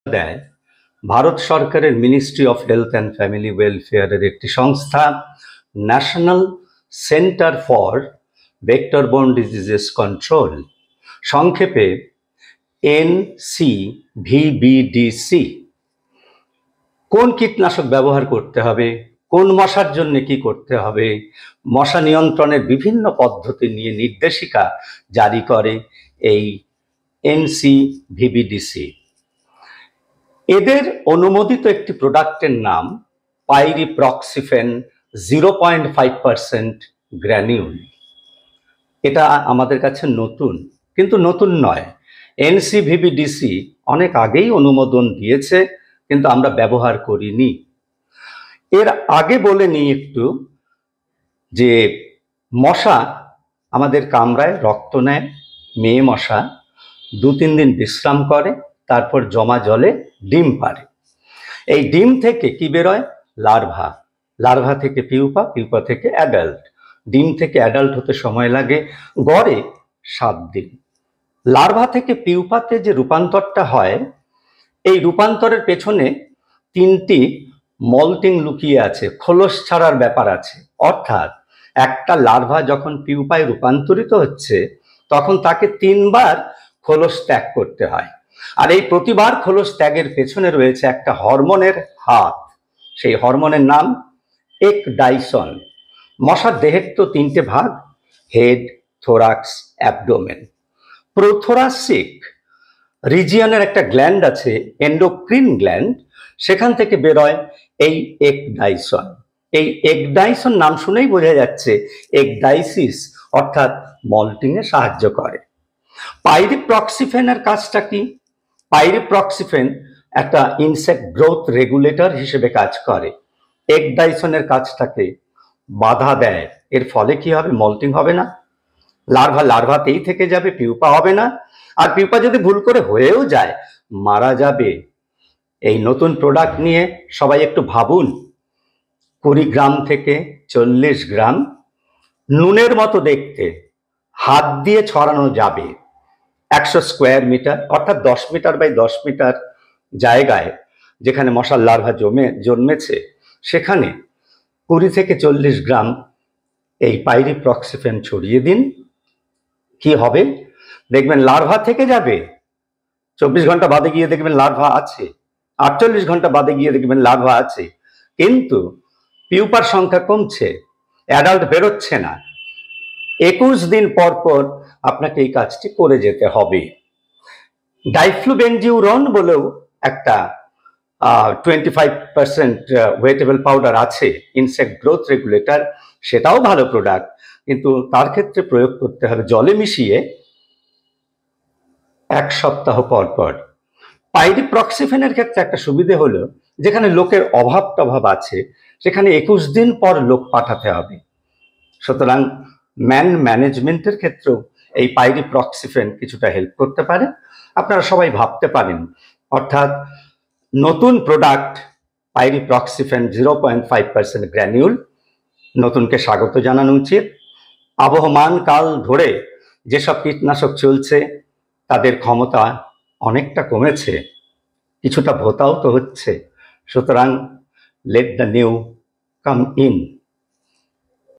দেয় ভারত সরকারের ministry of health and family ওয়েলফেয়ারের একটি সংস্থা national centre for vector borne diseases control, সংক্ষেপে NCVBDC। কোন কীটনাশক ব্যবহার করতে হবে, কোন মশার জন্য কি করতে হবে, মশা নিয়ন্ত্রণের বিভিন্ন পদ্ধতি নিয়ে নির্দেশিকা জারি করে এই NCVBDC। এদের অনুমোদিত একটি প্রোডাক্টের নাম পাইরিপ্রক্সিফেন 0.5% গ্র্যানিউল। এটা আমাদের কাছে নতুন, কিন্তু নতুন নয়। NCVBDC অনেক আগেই অনুমোদন দিয়েছে, কিন্তু আমরা ব্যবহার করিনি। এর আগে বলে নিই একটু যে মশা আমাদের কামড়ায়, রক্ত নেয়, মেয়ে মশা 2-3 দিন বিশ্রাম করে, তারপর জমা জলে ডিম পাড়ে। এই ডিম থেকে কি বেরোয়? লার্ভা। লার্ভা থেকে পিউপা, পিউপা থেকে অ্যাডাল্ট। ডিম থেকে অ্যাডাল্ট হতে সময় লাগে গড়ে 7 দিন। লার্ভা থেকে পিউপাতে যে রূপান্তরটা হয়, এই রূপান্তরের পেছনে 3টি মল্টিং লুকিয়ে আছে, খোলস ছাড়ার ব্যাপার আছে। অর্থাৎ একটা লার্ভা যখন পিউপায় রূপান্তরিত হচ্ছে, তখন তাকে 3 বার খোলস ত্যাগ করতে হয়। আর এই প্রতিবার খোলস ত্যাগের পেছনে রয়েছে একটা হরমোনের হাত। সেই হরমোনের নাম একডাইসন। মশার দেহের তো 3টে ভাগ, হেড, থোরাক্স, অ্যাবডোমেন। প্রোথোরাসিক রিজিয়নের একটা গ্ল্যান্ড আছে, এন্ডোক্রিন গ্ল্যান্ড, সেখান থেকে বেরোয় এই একডাইসন। এই একডাইসন নাম শুনেই বোঝা যাচ্ছে একডাইসিস, অর্থাৎ মল্টিংয়ে সাহায্য করে। পাইরিপ্রক্সিফেনের কাজটা কি? পাইরিপ্রক্সিফেন একটা ইনসেক্ট গ্রোথ রেগুলেটর হিসেবে কাজ করে। একডাইসনের কাজটাকে বাধা দেয়। এর ফলে কি হবে? মল্টিং হবে না, লার্ভা লার্ভাতেই থেকে যাবে, পিউপা হবে না। আর পিউপা যদি ভুল করে হয়েও যায়, মারা যাবে। এই নতুন প্রোডাক্ট নিয়ে সবাই একটু ভাবুন। 20 গ্রাম থেকে 40 গ্রাম, নুনের মতো দেখতে, হাত দিয়ে ছড়ানো যাবে 100 স্কোয়ার মিটার, অর্থাৎ 10 মিটার বাই 10 মিটার জায়গায় যেখানে মশার লার্ভা জন্মেছে, সেখানে 20 থেকে 40 গ্রাম এই পাইরিপ্রক্সিফেন ছড়িয়ে দিন। কি হবে? দেখবেন লার্ভা থেকে যাবে। 24 ঘন্টা বাদে গিয়ে দেখবেন লার্ভা আছে, 48 ঘন্টা বাদে গিয়ে দেখবেন লার্ভা আছে, কিন্তু পিউপার সংখ্যা কমছে, অ্যাডাল্ট বেরোচ্ছে না। 21 দিন পর পর আপনাকে এই কাজটি করে যেতে হবে। ডাইফ্লুবেনজিউরন বলেও একটা 25% ওয়েটেবল পাউডার আছে, ইনসেক্ট গ্রোথ রেগুলেটর, সেটাও ভালো প্রোডাক্ট, কিন্তু তার ক্ষেত্রে প্রয়োগ করতে হবে জলে মিশিয়ে 1 সপ্তাহ পর পর। পাইরিপ্রক্সিফেনের ক্ষেত্রে একটা সুবিধে হলো, যেখানে লোকের অভাব টভাব আছে, সেখানে 21 দিন পর লোক পাঠাতে হবে। সুতরাং ম্যান ম্যানেজমেন্টের ক্ষেত্রেও এই পাইরিপ্রক্সিফেন কিছুটা হেল্প করতে পারে। আপনারা সবাই ভাবতে পারেন, অর্থাৎ নতুন প্রোডাক্ট পাইরিপ্রক্সিফেন 0.5% গ্র্যানিউল, নতুনকে স্বাগত জানানো উচিত। আবহমান কাল ধরে যেসব কীটনাশক চলছে, তাদের ক্ষমতা অনেকটা কমেছে, কিছুটা ভোতাও তো হচ্ছে। সুতরাং let the new come in.